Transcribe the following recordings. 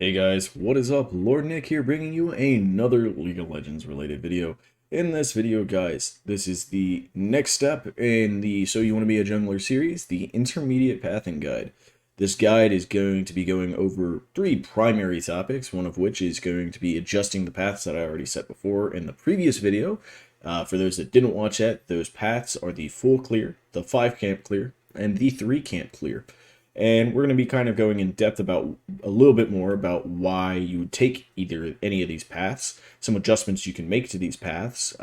Hey guys, what is up? Lord Nick here bringing you another League of Legends related video. In this video, guys, this is the next step in the So You Want to Be a Jungler series, the Intermediate Pathing Guide. This guide is going to be going over three primary topics, one of which is going to be adjusting the paths that I already set before in the previous video. For those that didn't watch that, those paths are the full clear, the 5 camp clear, and the 3 camp clear. And we're going to be kind of going in depth about a little bit more about why you would take either any of these paths, some adjustments you can make to these paths,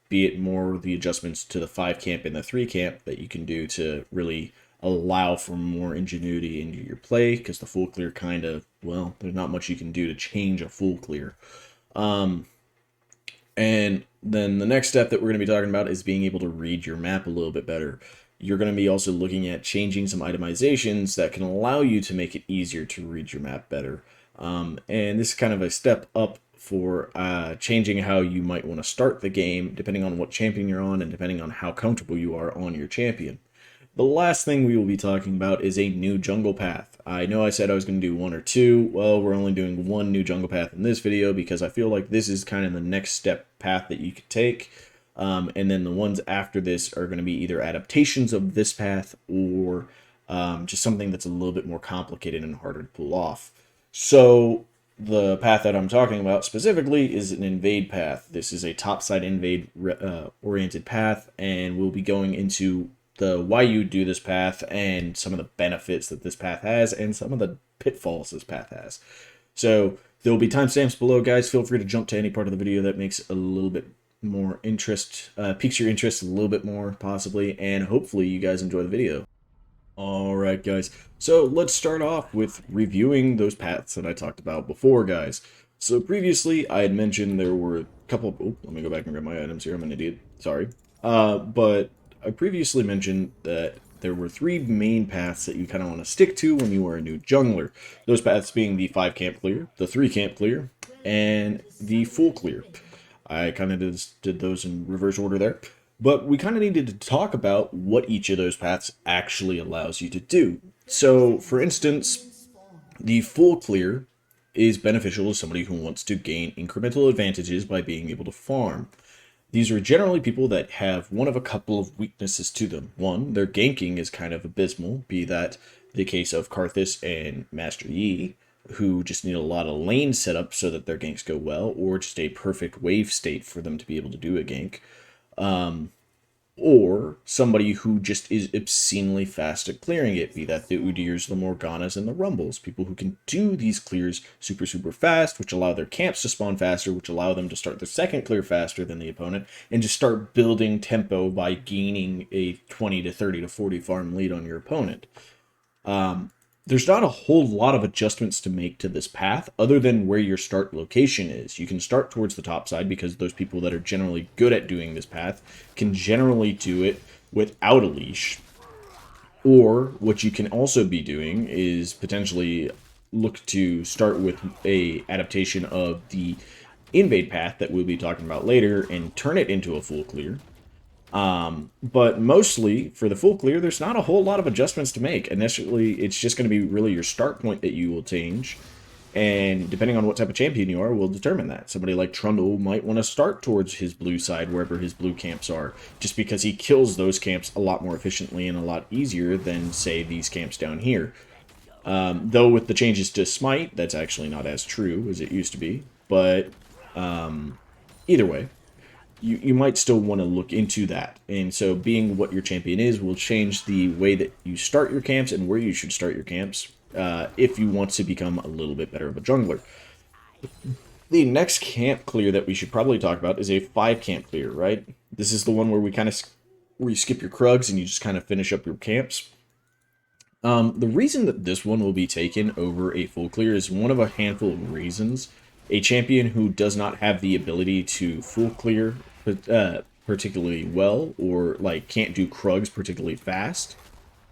be it more the adjustments to the 5 camp and the 3 camp that you can do to really allow for more ingenuity into your play, because the full clear kind of, well, there's not much you can do to change a full clear. And then the next step that we're going to be talking about is being able to read your map a little bit better. You're going to be also looking at changing some itemizations that can allow you to make it easier to read your map better. And this is kind of a step up for changing how you might want to start the game, depending on what champion you're on and depending on how comfortable you are on your champion. The last thing we will be talking about is a new jungle path. I know I said I was going to do one or two. Well, we're only doing one new jungle path in this video because I feel like this is kind of the next step path that you could take. And then the ones after this are going to be either adaptations of this path or just something that's a little bit more complicated and harder to pull off. So the path that I'm talking about specifically is an invade path. This is a topside invade oriented path, and we'll be going into the why you do this path and some of the benefits that this path has and some of the pitfalls this path has. So there will be timestamps below, guys. Feel free to jump to any part of the video that makes a little bit more interest, piques your interest a little bit more possibly, and hopefully you guys enjoy the video. Alright guys, so let's start off with reviewing those paths that I talked about before, guys. So previously I had mentioned there were a couple of, oh, let me go back and grab my items here, I'm an idiot, sorry. But I previously mentioned that there were three main paths that you kind of want to stick to when you are a new jungler. Those paths being the 5 camp clear, the 3 camp clear, and the full clear. I kind of did those in reverse order there. But we kind of needed to talk about what each of those paths actually allows you to do. So, for instance, the full clear is beneficial to somebody who wants to gain incremental advantages by being able to farm. These are generally people that have one of a couple of weaknesses to them. One, their ganking is kind of abysmal, be that the case of Karthus and Master Yi, who just need a lot of lane setup so that their ganks go well, or just a perfect wave state for them to be able to do a gank. Or somebody who just is obscenely fast at clearing it, be that the Udyrs, the Morganas, and the Rumbles. People who can do these clears super, super fast, which allow their camps to spawn faster, which allow them to start their second clear faster than the opponent, and just start building tempo by gaining a 20 to 30 to 40 farm lead on your opponent. There's not a whole lot of adjustments to make to this path other than where your start location is. You can start towards the top side because those people that are generally good at doing this path can generally do it without a leash. Or what you can also be doing is potentially look to start with a adaptation of the invade path that we'll be talking about later and turn it into a full clear. But mostly for the full clear, there's not a whole lot of adjustments to make. Initially, it's just going to be really your start point that you will change. And depending on what type of champion you are, will determine that. Somebody like Trundle might want to start towards his blue side, wherever his blue camps are, just because he kills those camps a lot more efficiently and a lot easier than, say, these camps down here. Though with the changes to Smite, that's actually not as true as it used to be. But either way, you might still want to look into that. And so being what your champion is will change the way that you start your camps and where you should start your camps if you want to become a little bit better of a jungler. The next camp clear that we should probably talk about is a 5 camp clear, right? This is the one where where you skip your Krugs and you just kind of finish up your camps. The reason that this one will be taken over a full clear is one of a handful of reasons. A champion who does not have the ability to full clear particularly well, or like can't do Krugs particularly fast,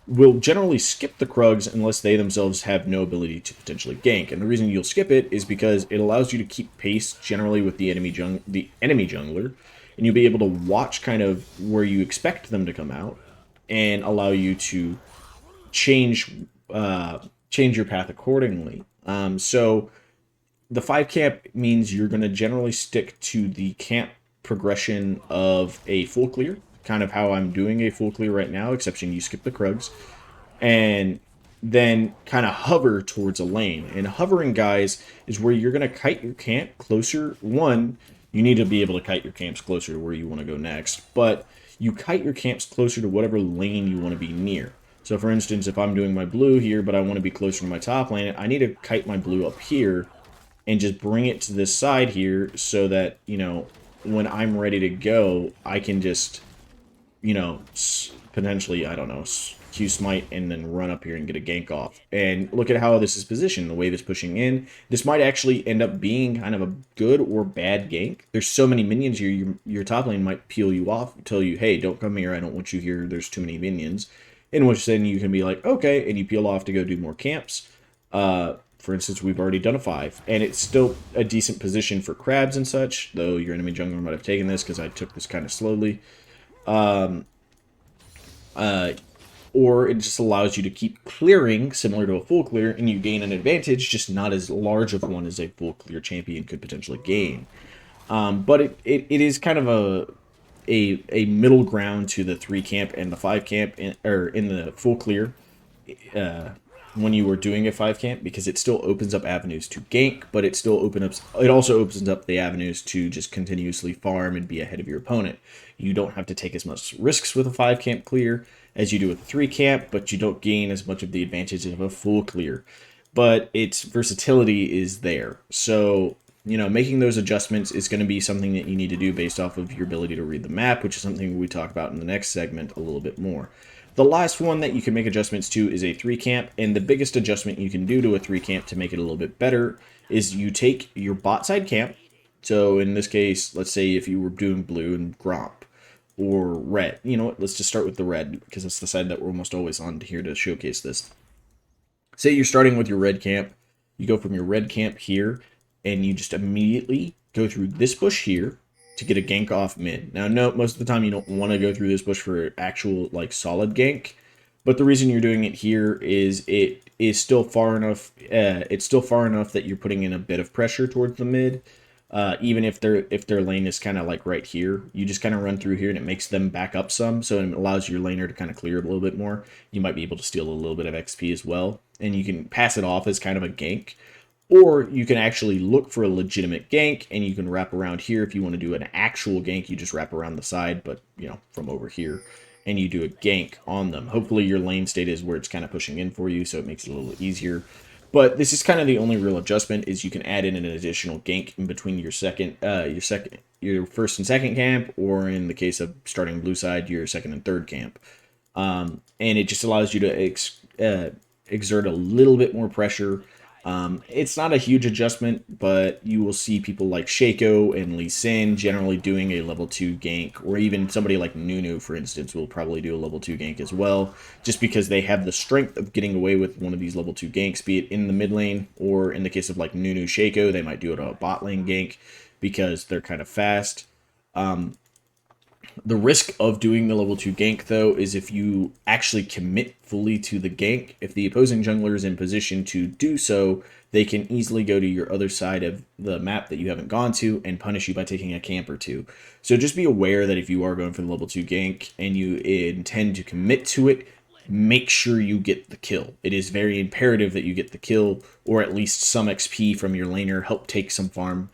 will generally skip the Krugs unless they themselves have no ability to potentially gank. And the reason you'll skip it is because it allows you to keep pace generally with the enemy jungler, and you'll be able to watch kind of where you expect them to come out and allow you to change your path accordingly. So the 5 camp means you're going to generally stick to the camp progression of a full clear, kind of how I'm doing a full clear right now, exception you skip the Krugs, and then kind of hover towards a lane. And hovering, guys, is where you're going to kite your camp closer. One, you need to be able to kite your camps closer to where you want to go next, but you kite your camps closer to whatever lane you want to be near. So for instance, if I'm doing my blue here, but I want to be closer to my top lane, I need to kite my blue up here and just bring it to this side here so that, you know, when I'm ready to go, I can just, you know, potentially, I don't know, Q smite and then run up here and get a gank off. And look at how this is positioned, the wave is pushing in. This might actually end up being kind of a good or bad gank. There's so many minions here, your top lane might peel you off, tell you, hey, don't come here, I don't want you here, there's too many minions. In which then you can be like, okay, and you peel off to go do more camps. For instance, we've already done a 5, and it's still a decent position for crabs and such, though your enemy jungler might have taken this because I took this kind of slowly. Or it just allows you to keep clearing, similar to a full clear, and you gain an advantage, just not as large of one as a full clear champion could potentially gain. But it is kind of a middle ground to the 3 camp and the 5 camp, or in the full clear, when you were doing a 5 camp, because it still opens up avenues to gank, but it also opens up the avenues to just continuously farm and be ahead of your opponent. You don't have to take as much risks with a 5 camp clear as you do with a 3 camp, but you don't gain as much of the advantage of a full clear. But its versatility is there. So, you know, making those adjustments is going to be something that you need to do based off of your ability to read the map, which is something we talk about in the next segment a little bit more. The last one that you can make adjustments to is a 3 camp, and the biggest adjustment you can do to a 3 camp to make it a little bit better is you take your bot side camp. So in this case, let's say if you were doing blue and Gromp, or red. You know what, let's just start with the red, because it's the side that we're almost always on here to showcase this. Say you're starting with your red camp, you go from your red camp here, and you just immediately go through this bush here to get a gank off mid. Now, no, most of the time you don't want to go through this bush for actual, like, solid gank, but the reason you're doing it here is it is still far enough, it's still far enough that you're putting in a bit of pressure towards the mid. Even if their lane is kind of like right here, you just kind of run through here and it makes them back up some, so it allows your laner to kind of clear a little bit more. You might be able to steal a little bit of XP as well, and you can pass it off as kind of a gank. Or you can actually look for a legitimate gank, and you can wrap around here. If you want to do an actual gank, you just wrap around the side, but, you know, from over here, and you do a gank on them. Hopefully your lane state is where it's kind of pushing in for you, so it makes it a little easier. But this is kind of the only real adjustment, is you can add in an additional gank in between your first and second camp, or in the case of starting blue side, your second and third camp. And it just allows you to exert a little bit more pressure. It's not a huge adjustment, but you will see people like Shaco and Lee Sin generally doing a level 2 gank, or even somebody like Nunu, for instance, will probably do a level 2 gank as well, just because they have the strength of getting away with one of these level 2 ganks, be it in the mid lane, or in the case of like Nunu, Shaco, they might do it on a bot lane gank because they're kind of fast. The risk of doing the level 2 gank, though, is if you actually commit fully to the gank, if the opposing jungler is in position to do so, they can easily go to your other side of the map that you haven't gone to and punish you by taking a camp or two. So just be aware that if you are going for the level 2 gank and you intend to commit to it, make sure you get the kill. It is very imperative that you get the kill, or at least some XP from your laner, help take some farm,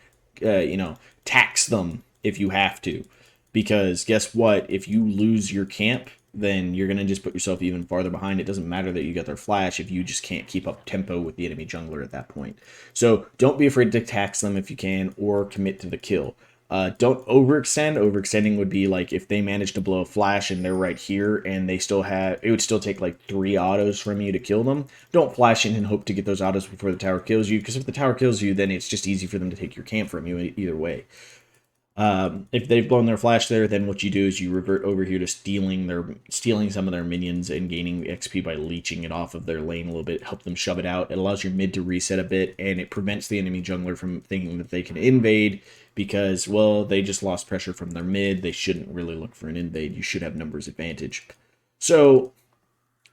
tax them if you have to. Because guess what? If you lose your camp, then you're going to just put yourself even farther behind. It doesn't matter that you got their flash if you just can't keep up tempo with the enemy jungler at that point. So don't be afraid to tax them if you can, or commit to the kill. Don't overextend. Overextending would be like if they manage to blow a flash and they're right here and they still have, it would still take like 3 autos from you to kill them. Don't flash in and hope to get those autos before the tower kills you, because if the tower kills you, then it's just easy for them to take your camp from you either way. If they've blown their flash there, then what you do is you revert over here to stealing some of their minions and gaining XP by leeching it off of their lane a little bit, help them shove it out. It allows your mid to reset a bit, and it prevents the enemy jungler from thinking that they can invade because, well, they just lost pressure from their mid. They shouldn't really look for an invade. You should have numbers advantage. So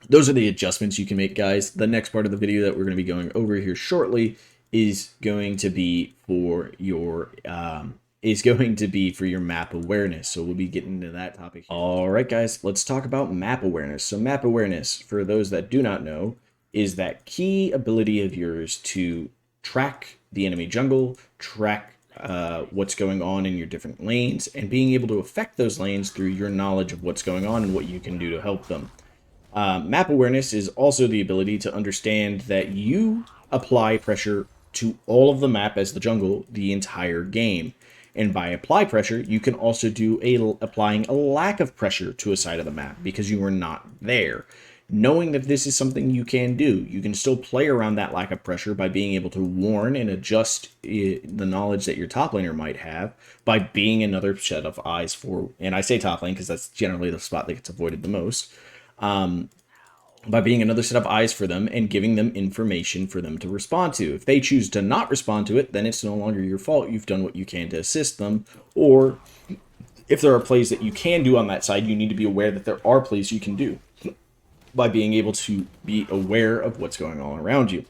those are the adjustments you can make, guys. The next part of the video that we're going to be going over here shortly is going to be for your map awareness. So we'll be getting into that topic here. All right, guys, let's talk about map awareness. So map awareness, for those that do not know, is that key ability of yours to track the enemy jungle, track what's going on in your different lanes, and being able to affect those lanes through your knowledge of what's going on and what you can do to help them. Map awareness is also the ability to understand that you apply pressure to all of the map as the jungle the entire game. And by apply pressure, you can also do applying a lack of pressure to a side of the map because you were not there. Knowing that this is something you can do, you can still play around that lack of pressure by being able to warn and adjust the knowledge that your top laner might have by being another set of eyes for, and I say top lane because that's generally the spot that gets avoided the most, by being another set of eyes for them and giving them information for them to respond to. If they choose to not respond to it, then it's no longer your fault. You've done what you can to assist them. Or if there are plays that you can do on that side, you need to be aware that there are plays you can do by being able to be aware of what's going on around you.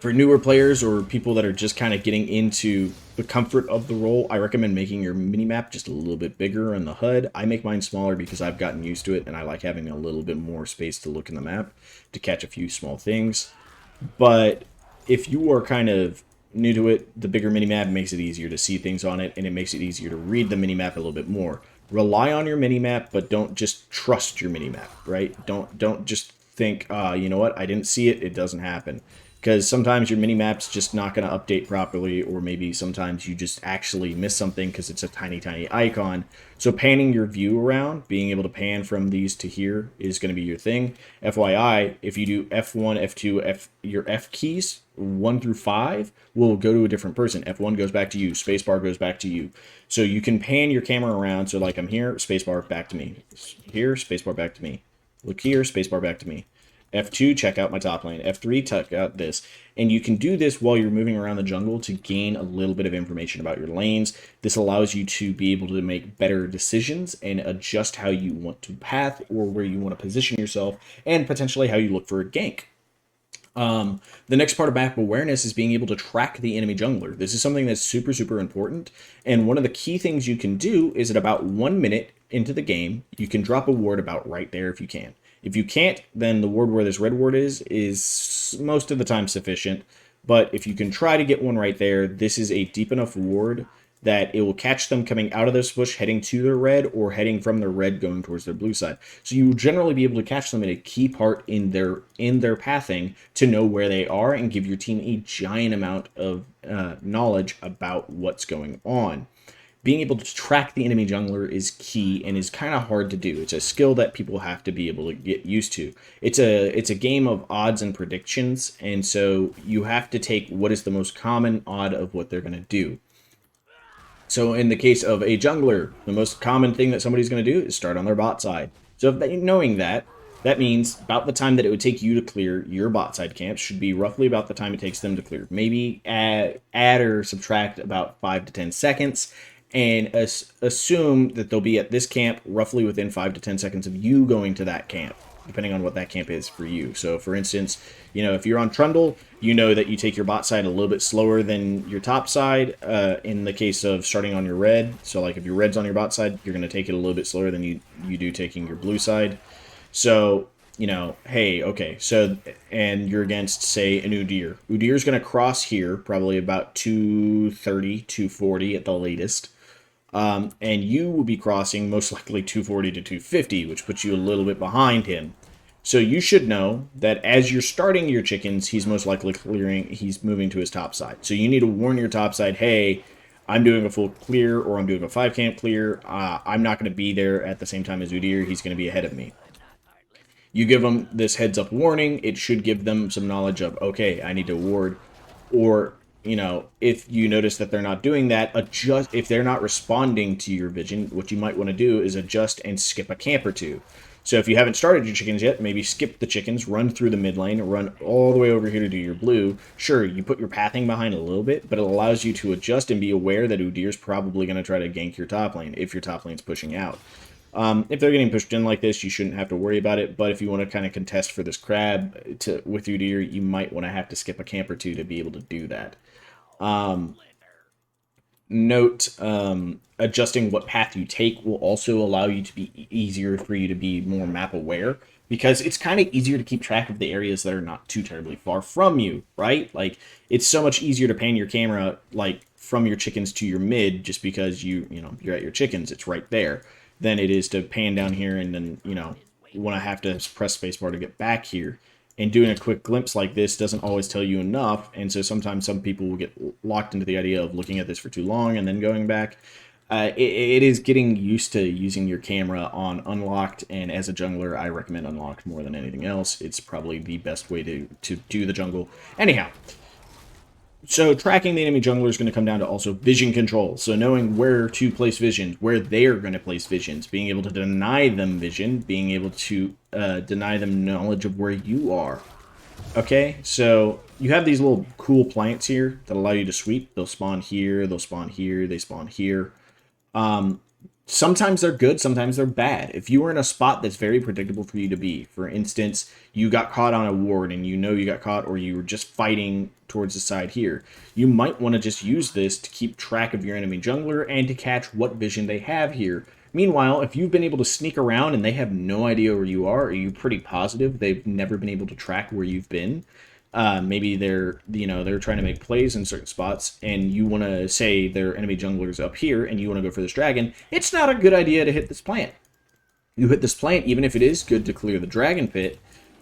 For newer players or people that are just kind of getting into the comfort of the role, I recommend making your minimap just a little bit bigger on the HUD. I make mine smaller because I've gotten used to it and I like having a little bit more space to look in the map to catch a few small things. But if you are kind of new to it, the bigger minimap makes it easier to see things on it, and it makes it easier to read the minimap a little bit more. Rely on your minimap, but don't just trust your minimap, right? Don't just think, you know what, I didn't see it, it doesn't happen. Because sometimes your minimap's just not going to update properly, or maybe sometimes you just actually miss something because it's a tiny, tiny icon. So panning your view around, being able to pan from these to here is going to be your thing. FYI, if you do F1, F2, your F keys, 1 through 5, will go to a different person. F1 goes back to you, spacebar goes back to you. So you can pan your camera around, so like I'm here, spacebar back to me. Here, spacebar back to me. Look here, spacebar back to me. F2, check out my top lane. F3, check out this. And you can do this while you're moving around the jungle to gain a little bit of information about your lanes. This allows you to be able to make better decisions and adjust how you want to path or where you want to position yourself and potentially how you look for a gank. The next part of map awareness is being able to track the enemy jungler. This is something that's super, super important. And one of the key things you can do is at about 1 minute into the game, you can drop a ward about right there if you can. If you can't, then the ward where this red ward is most of the time sufficient. But if you can try to get one right there, this is a deep enough ward that it will catch them coming out of this bush, heading to their red, or heading from their red going towards their blue side. So you will generally be able to catch them at a key part in their pathing to know where they are and give your team a giant amount of knowledge about what's going on. Being able to track the enemy jungler is key and is kind of hard to do. It's a skill that people have to be able to get used to. It's a game of odds and predictions, and so you have to take what is the most common odd of what they're going to do. So in the case of a jungler, the most common thing that somebody's going to do is start on their bot side. So knowing that, that means about the time that it would take you to clear your bot side camps should be roughly about the time it takes them to clear. Maybe add or subtract about 5 to 10 seconds, and assume that they'll be at this camp roughly within 5 to 10 seconds of you going to that camp, depending on what that camp is for you. So for instance, if you're on Trundle, you know that you take your bot side a little bit slower than your top side in the case of starting on your red. So like if your red's on your bot side, you're going to take it a little bit slower than you do taking your blue side. So, hey, okay, so, and you're against, say, an Udyr. Udyr's going to cross here, probably about 230, 240 at the latest. And you will be crossing most likely 240 to 250, which puts you a little bit behind him. So you should know that as you're starting your chickens, he's most likely he's moving to his top side. So you need to warn your top side, hey, I'm doing a full clear or I'm doing a 5 camp clear. I'm not going to be there at the same time as Udyr. He's going to be ahead of me. You give them this heads up warning. It should give them some knowledge of, okay, I need to ward. Or if you notice that they're not doing that, adjust. If they're not responding to your vision, what you might want to do is adjust and skip a camp or two. So if you haven't started your chickens yet, maybe skip the chickens, run through the mid lane, run all the way over here to do your blue. Sure, you put your pathing behind a little bit, but it allows you to adjust and be aware that Udyr's probably going to try to gank your top lane if your top lane's pushing out. If they're getting pushed in like this, you shouldn't have to worry about it. But if you want to kind of contest for this crab with your deer, you might want to have to skip a camp or two to be able to do that. Um, Note, adjusting what path you take will also allow you to be easier for you to be more map aware, because it's kind of easier to keep track of the areas that are not too terribly far from you, right? Like, it's so much easier to pan your camera like from your chickens to your mid, just because you're at your chickens, it's right there, than it is to pan down here and then when I have to press spacebar to get back here. And doing a quick glimpse like this doesn't always tell you enough, and so sometimes some people will get locked into the idea of looking at this for too long and then going back. It is getting used to using your camera on unlocked, and as a jungler, I recommend unlocked more than anything else. It's probably the best way to do the jungle. Anyhow, so tracking the enemy jungler is going to come down to also vision control. So knowing where to place visions, where they're going to place visions, being able to deny them vision, being able to deny them knowledge of where you are. Okay, so you have these little cool plants here that allow you to sweep. They'll spawn here, they'll spawn here, they spawn here. Sometimes they're good, sometimes they're bad. If you are in a spot that's very predictable for you to be, for instance, you got caught on a ward and you know you got caught, or you were just fighting towards the side here, you might want to just use this to keep track of your enemy jungler and to catch what vision they have here. Meanwhile, if you've been able to sneak around and they have no idea where you are, or you're pretty positive they've never been able to track where you've been, maybe they're trying to make plays in certain spots, and you want to say their enemy jungler's up here, and you want to go for this dragon. It's not a good idea to hit this plant. You hit this plant, even if it is good to clear the dragon pit,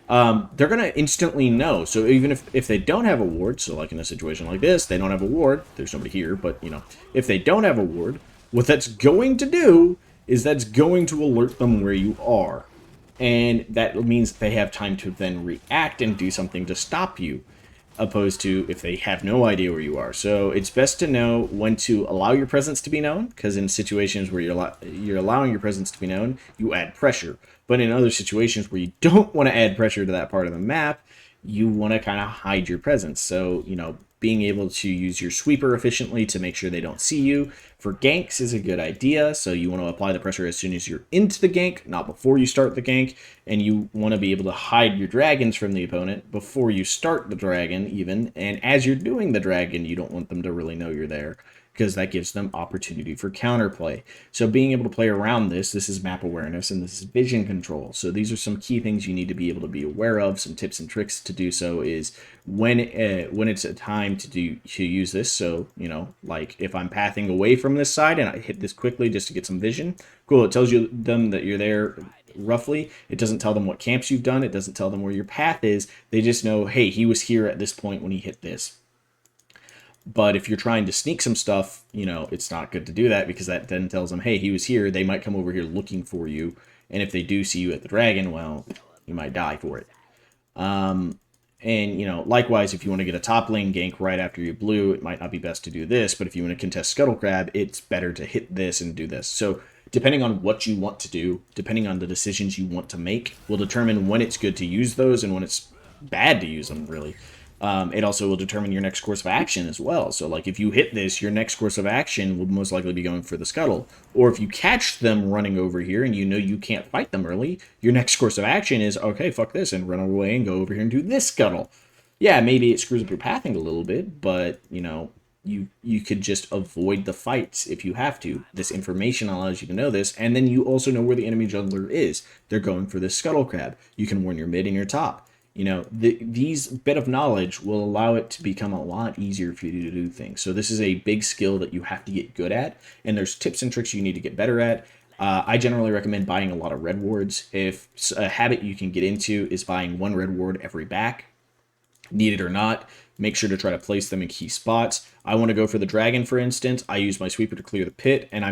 they're going to instantly know. So even if they don't have a ward, so like in a situation like this, they don't have a ward, there's nobody here, but if they don't have a ward, what that's going to do is that's going to alert them where you are. And that means they have time to then react and do something to stop you, opposed to if they have no idea where you are. So it's best to know when to allow your presence to be known, because in situations where you're allowing your presence to be known, you add pressure. But in other situations where you don't want to add pressure to that part of the map, you want to kind of hide your presence. So, being able to use your sweeper efficiently to make sure they don't see you. For ganks is a good idea, so you want to apply the pressure as soon as you're into the gank, not before you start the gank, and you want to be able to hide your dragons from the opponent before you start the dragon even, and as you're doing the dragon, you don't want them to really know you're there, because that gives them opportunity for counterplay. So being able to play around this is map awareness, and this is vision control. So these are some key things you need to be able to be aware of. Some tips and tricks to do so is when it's a time to use this. So, like if I'm pathing away from this side and I hit this quickly just to get some vision, cool, it tells them that you're there roughly. It doesn't tell them what camps you've done. It doesn't tell them where your path is. They just know, hey, he was here at this point when he hit this. But if you're trying to sneak some stuff, it's not good to do that, because that then tells them, hey, he was here. They might come over here looking for you. And if they do see you at the dragon, well, you might die for it. And, likewise, if you want to get a top lane gank right after you blue, it might not be best to do this. But if you want to contest Scuttle Crab, it's better to hit this and do this. So depending on what you want to do, depending on the decisions you want to make, will determine when it's good to use those and when it's bad to use them, really. It also will determine your next course of action as well. So, like, if you hit this, your next course of action will most likely be going for the scuttle. Or if you catch them running over here and you can't fight them early, your next course of action is, okay, fuck this, and run away and go over here and do this scuttle. Yeah, maybe it screws up your pathing a little bit, but, you could just avoid the fights if you have to. This information allows you to know this, and then you also know where the enemy jungler is. They're going for this scuttle crab. You can warn your mid and your top. These bit of knowledge will allow it to become a lot easier for you to do things. So this is a big skill that you have to get good at, and there's tips and tricks you need to get better at. I generally recommend buying a lot of red wards. If a habit you can get into is buying one red ward every back, need it or not, make sure to try to place them in key spots. I want to go for the dragon, for instance. I use my sweeper to clear the pit, and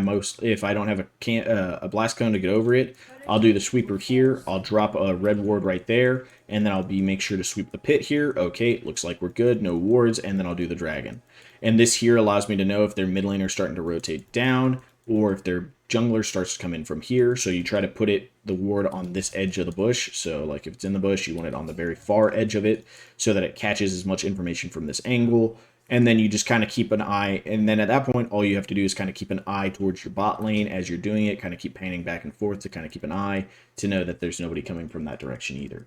if I don't have a blast cone to get over it, I'll do the sweeper here. I'll drop a red ward right there, and then I'll make sure to sweep the pit here. Okay, it looks like we're good, no wards, and then I'll do the dragon. And this here allows me to know if their mid lane are starting to rotate down, or if their jungler starts to come in from here. So you try to put the ward on this edge of the bush. So like if it's in the bush, you want it on the very far edge of it so that it catches as much information from this angle. and then you just kind of keep an eye, and then at that point all you have to do is kind of keep an eye towards your bot lane as you're doing it, kind of keep panning back and forth to kind of keep an eye to know that there's nobody coming from that direction either.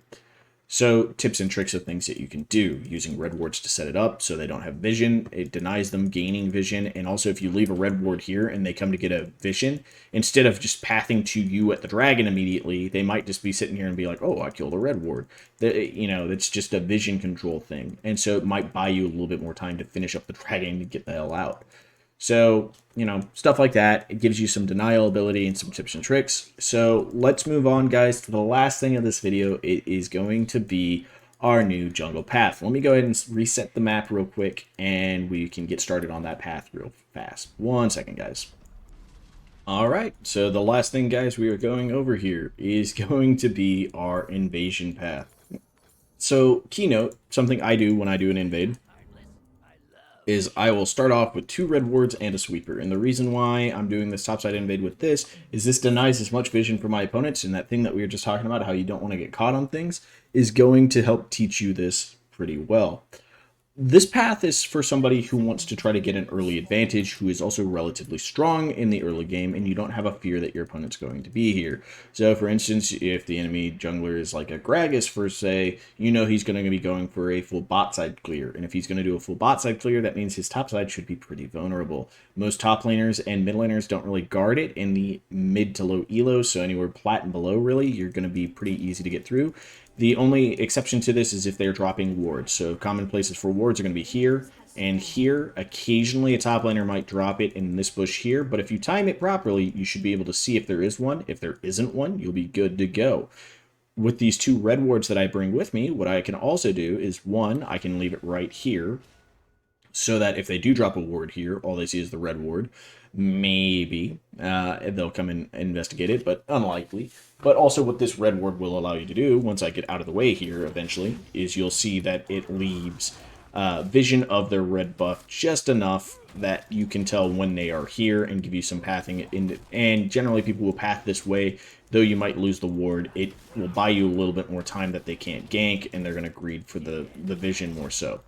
So tips and tricks of things that you can do: using red wards to set it up so they don't have vision. It denies them gaining vision. And also if you leave a red ward here and they come to get a vision, instead of just pathing to you at the dragon immediately, they might just be sitting here and be like, oh, I killed a red ward. It's just a vision control thing. And so it might buy you a little bit more time to finish up the dragon to get the hell out. So, stuff like that. It gives you some denial ability and some tips and tricks. So let's move on, guys, to the last thing of this video. It is going to be our new jungle path. Let me go ahead and reset the map real quick, and we can get started on that path real fast. 1 second, guys. All right, so the last thing, guys, we are going over here is going to be our invasion path. So, keynote, something I do when I do an invade, is I will start off with 2 red wards and a sweeper. And the reason why I'm doing this topside invade with this is this denies as much vision for my opponents, and that thing that we were just talking about, how you don't want to get caught on things, is going to help teach you this pretty well. This path is for somebody who wants to try to get an early advantage, who is also relatively strong in the early game, and you don't have a fear that your opponent's going to be here. So, for instance, if the enemy jungler is like a Gragas, for say, he's going to be going for a full bot side clear. And if he's going to do a full bot side clear, that means his top side should be pretty vulnerable. Most top laners and mid laners don't really guard it in the mid to low elo, so anywhere plat and below, really, you're going to be pretty easy to get through. The only exception to this is if they're dropping wards. So common places for wards are going to be here and here. Occasionally a top laner might drop it in this bush here, but if you time it properly, you should be able to see if there is one. If there isn't one, you'll be good to go. With these 2 red wards that I bring with me, what I can also do is, 1, I can leave it right here, so that if they do drop a ward here, all they see is the red ward. Maybe they'll come and investigate it, but unlikely. But also what this red ward will allow you to do, once I get out of the way here eventually, is you'll see that it leaves vision of their red buff just enough that you can tell when they are here and give you some pathing. And generally people will path this way. Though you might lose the ward, it will buy you a little bit more time that they can't gank, and they're going to greed for the vision more so.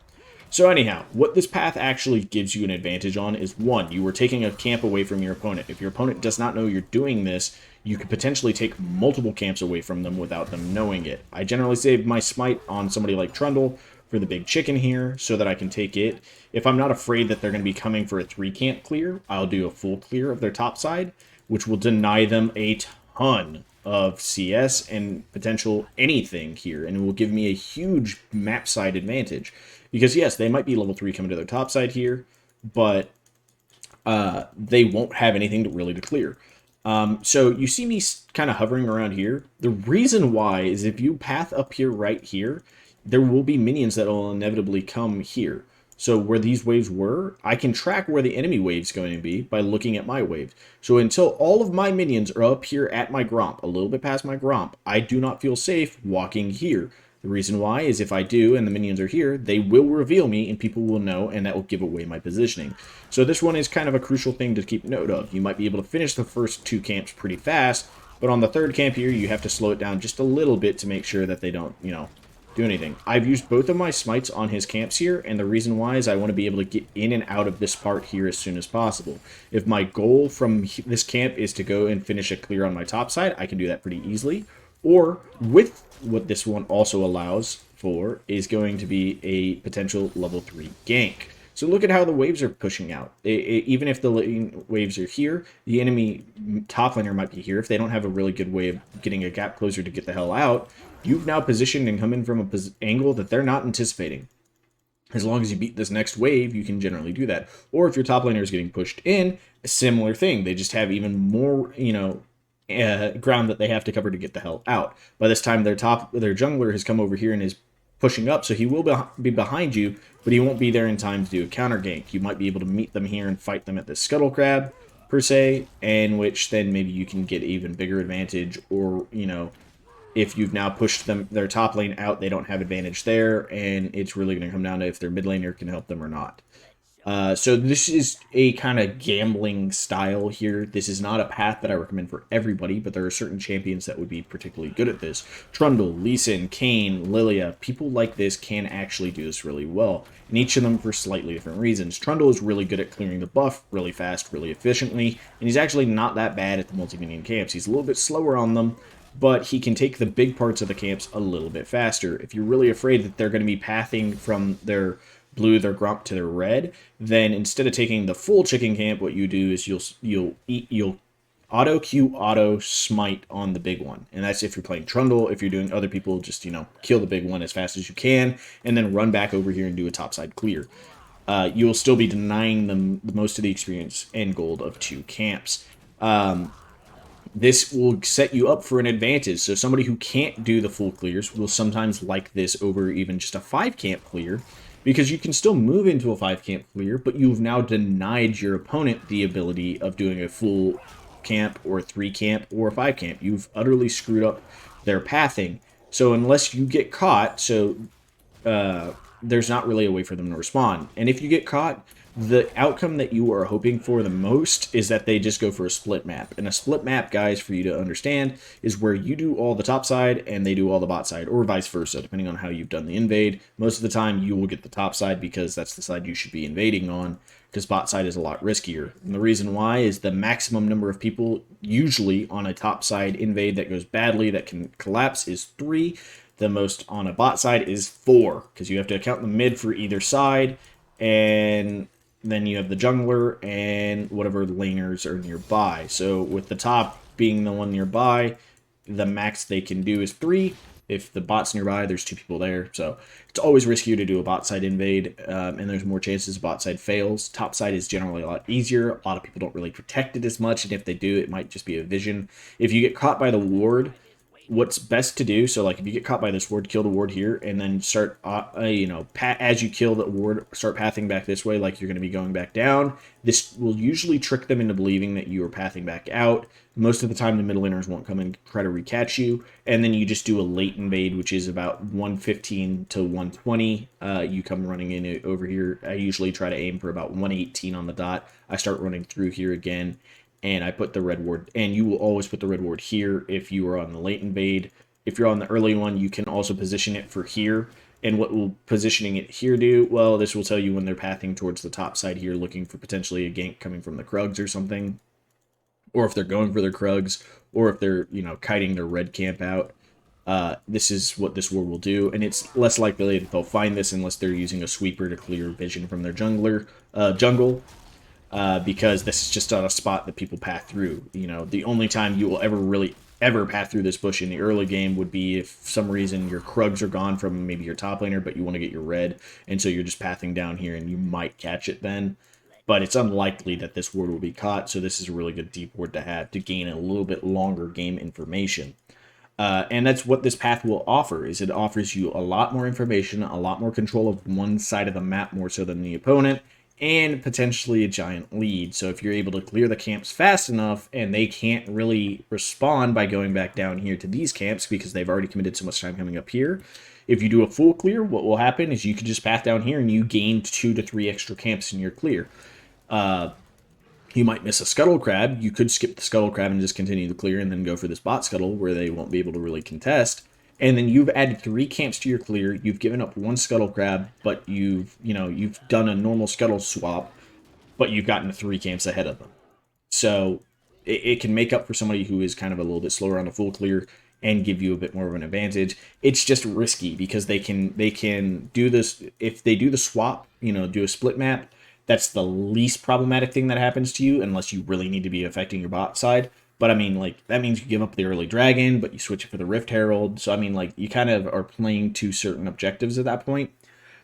So anyhow, what this path actually gives you an advantage on is, 1, you are taking a camp away from your opponent. If your opponent does not know you're doing this, you could potentially take multiple camps away from them without them knowing it. I generally save my smite on somebody like Trundle for the big chicken here so that I can take it. If I'm not afraid that they're going to be coming for a 3 camp clear, I'll do a full clear of their top side, which will deny them a ton of CS and potential anything here, and it will give me a huge map side advantage. Because yes, they might be level 3 coming to their top side here, but they won't have anything to clear. So you see me kind of hovering around here. The reason why is if you path up here right here, there will be minions that will inevitably come here. So where these waves were, I can track where the enemy wave's going to be by looking at my waves. So until all of my minions are up here at my Gromp, a little bit past my Gromp, I do not feel safe walking here. The reason why is if I do and the minions are here, they will reveal me and people will know, and that will give away my positioning. So this one is kind of a crucial thing to keep note of. You might be able to finish the first 2 camps pretty fast, but on the 3rd camp here, you have to slow it down just a little bit to make sure that they don't, do anything. I've used both of my smites on his camps here, and the reason why is I want to be able to get in and out of this part here as soon as possible. If my goal from this camp is to go and finish a clear on my top side, I can do that pretty easily. Or with what this one also allows for is going to be a potential level 3 gank. So look at how the waves are pushing out. Even if the waves are here, the enemy top laner might be here. If they don't have a really good way of getting a gap closer to get the hell out, you've now positioned and come in from an angle that they're not anticipating. As long as you beat this next wave, you can generally do that. Or if your top laner is getting pushed in, a similar thing. They just have even more, ground that they have to cover to get the hell out. By this time, their jungler has come over here and is pushing up, so he will be behind you, but he won't be there in time to do a counter gank. You might be able to meet them here and fight them at the scuttle crab, per se, in which then maybe you can get even bigger advantage, or, if you've now pushed their top lane out, they don't have advantage there, and it's really going to come down to if their mid laner can help them or not. So this is a kind of gambling style here. This is not a path that I recommend for everybody, but there are certain champions that would be particularly good at this. Trundle, Lee Sin, Kayn, Lilia, people like this can actually do this really well, and each of them for slightly different reasons. Trundle is really good at clearing the buff really fast, really efficiently, and he's actually not that bad at the multi-minion camps. He's a little bit slower on them, but he can take the big parts of the camps a little bit faster. If you're really afraid that they're going to be pathing from their blue, their grump to their red, then instead of taking the full chicken camp, what you do is you'll auto Q auto smite on the big one, and that's if you're playing Trundle. If you're doing other people, just kill the big one as fast as you can, and then run back over here and do a topside clear. You will still be denying them most of the experience and gold of 2 camps. This will set you up for an advantage. So somebody who can't do the full clears will sometimes like this over even just a 5 camp clear, because you can still move into a 5 camp clear, but you've now denied your opponent the ability of doing a full camp or 3 camp or 5 camp. You've utterly screwed up their pathing. So unless you get caught, there's not really a way for them to respond. And if you get caught, the outcome that you are hoping for the most is that they just go for a split map. And a split map, guys, for you to understand, is where you do all the top side and they do all the bot side, or vice versa, depending on how you've done the invade. Most of the time, you will get the top side because that's the side you should be invading on, because bot side is a lot riskier. And the reason why is the maximum number of people, usually on a top side invade that goes badly, that can collapse, is 3. The most on a bot side is 4, because you have to account the mid for either side, and then you have the jungler and whatever laners are nearby. So with the top being the one nearby, the max they can do is 3. If the bot's nearby, there's 2 people there. So it's always riskier to do a bot side invade, and there's more chances bot side fails. Top side is generally a lot easier. A lot of people don't really protect it as much, and if they do, it might just be a vision. If you get caught by the ward, what's best to do, so like if you get caught by this ward, kill the ward here, and then start, as you kill the ward, start pathing back this way like you're going to be going back down. This will usually trick them into believing that you are pathing back out. Most of the time, the middle laners won't come and try to recatch you, and then you just do a late invade, which is about 115 to 120. You come running in over here. I usually try to aim for about 118 on the dot. I start running through here again, and I put the red ward, and you will always put the red ward here if you are on the late invade. If you're on the early one, you can also position it for here. And what will positioning it here do? Well, this will tell you when they're pathing towards the top side here, looking for potentially a gank coming from the Krugs or something. Or if they're going for their Krugs, or if they're, kiting their red camp out. This is what this ward will do, and it's less likely that they'll find this unless they're using a sweeper to clear vision from their jungle. Because this is just not a spot that people path through. The only time you will ever path through this bush in the early game would be if for some reason your Krugs are gone from maybe your top laner, but you want to get your red, and so you're just pathing down here, and you might catch it then. But it's unlikely that this ward will be caught, so this is a really good deep ward to have to gain a little bit longer game information. And that's what this path will offer, is it offers you a lot more information, a lot more control of one side of the map more so than the opponent, and potentially a giant lead. So if you're able to clear the camps fast enough and they can't really respond by going back down here to these camps because they've already committed so much time coming up here, if you do a full clear, what will happen is you can just path down here and you gain 2 to 3 extra camps in your clear. You might miss a scuttle crab. You could skip the scuttle crab and just continue the clear and then go for this bot scuttle where they won't be able to really contest. And then you've added 3 camps to your clear. You've given up 1 scuttle crab, but you've done a normal scuttle swap, but you've gotten 3 camps ahead of them. So it can make up for somebody who is kind of a little bit slower on the full clear and give you a bit more of an advantage. It's just risky because they can do this if they do the swap, do a split map. That's the least problematic thing that happens to you unless you really need to be affecting your bot side. But I mean, that means you give up the early dragon, but you switch it for the Rift Herald. So I mean, you kind of are playing 2 certain objectives at that point.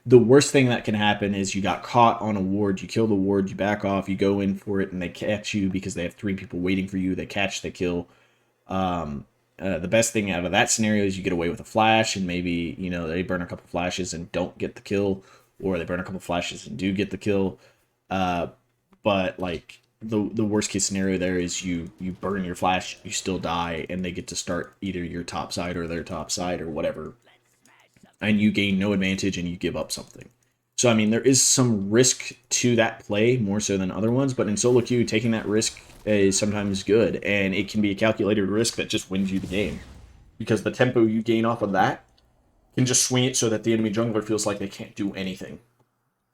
The worst thing that can happen is you got caught on a ward, you kill the ward, you back off, you go in for it, and they catch you because they have 3 people waiting for you. They catch, they kill. The best thing out of that scenario is you get away with a flash, and maybe they burn a couple flashes and don't get the kill, or they burn a couple flashes and do get the kill. But the worst case scenario there is you burn your flash, you still die, and they get to start either your top side or their top side or whatever, and you gain no advantage and you give up something. So, I mean, there is some risk to that play more so than other ones, but in solo queue, taking that risk is sometimes good, and it can be a calculated risk that just wins you the game. Because the tempo you gain off of that can just swing it so that the enemy jungler feels like they can't do anything.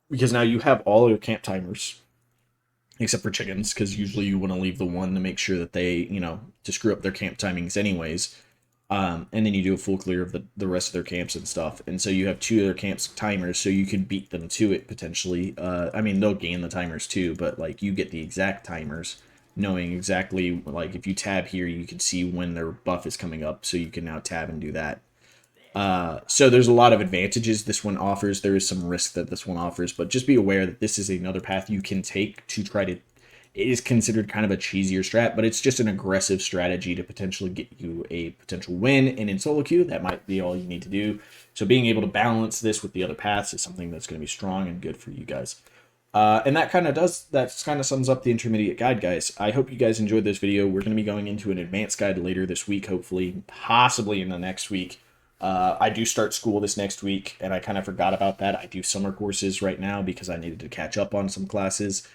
Because now you have all your camp timers, except for chickens, because usually you want to leave the one to make sure that they, to screw up their camp timings anyways. And then you do a full clear of the rest of their camps and stuff. And so you have two of their camps timers, so you can beat them to it potentially. I mean, they'll gain the timers too, but like you get the exact timers, knowing exactly, like if you tab here, you can see when their buff is coming up, so you can now tab and do that. So there's a lot of advantages this one offers. There is some risk that this one offers, but just be aware that this is another path you can take to try to. It is considered kind of a cheesier strat, but it's just an aggressive strategy to potentially get you a potential win. And in solo queue, that might be all you need to do. So being able to balance this with the other paths is something that's going to be strong and good for you guys. And that kind of sums up the intermediate guide, guys. I hope you guys enjoyed this video. We're going to be going into an advanced guide later this week, hopefully, possibly in the next week. I do start school this next week, and I kind of forgot about that. I do summer courses right now because I needed to catch up on some classes.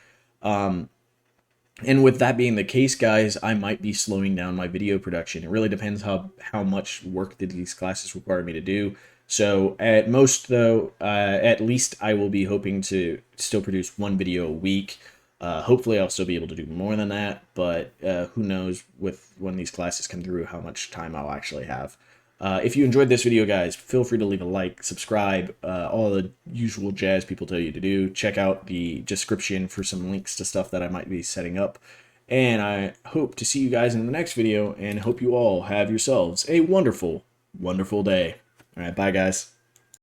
And with that being the case, guys, I might be slowing down my video production. It really depends how much work did these classes require me to do. So at most, though, at least I will be hoping to still produce one video a week. Hopefully, I'll still be able to do more than that, but who knows with when these classes come through how much time I'll actually have. If you enjoyed this video, guys, feel free to leave a like, subscribe, all the usual jazz people tell you to do. Check out the description for some links to stuff that I might be setting up. And I hope to see you guys in the next video, and hope you all have yourselves a wonderful, wonderful day. All right, bye, guys.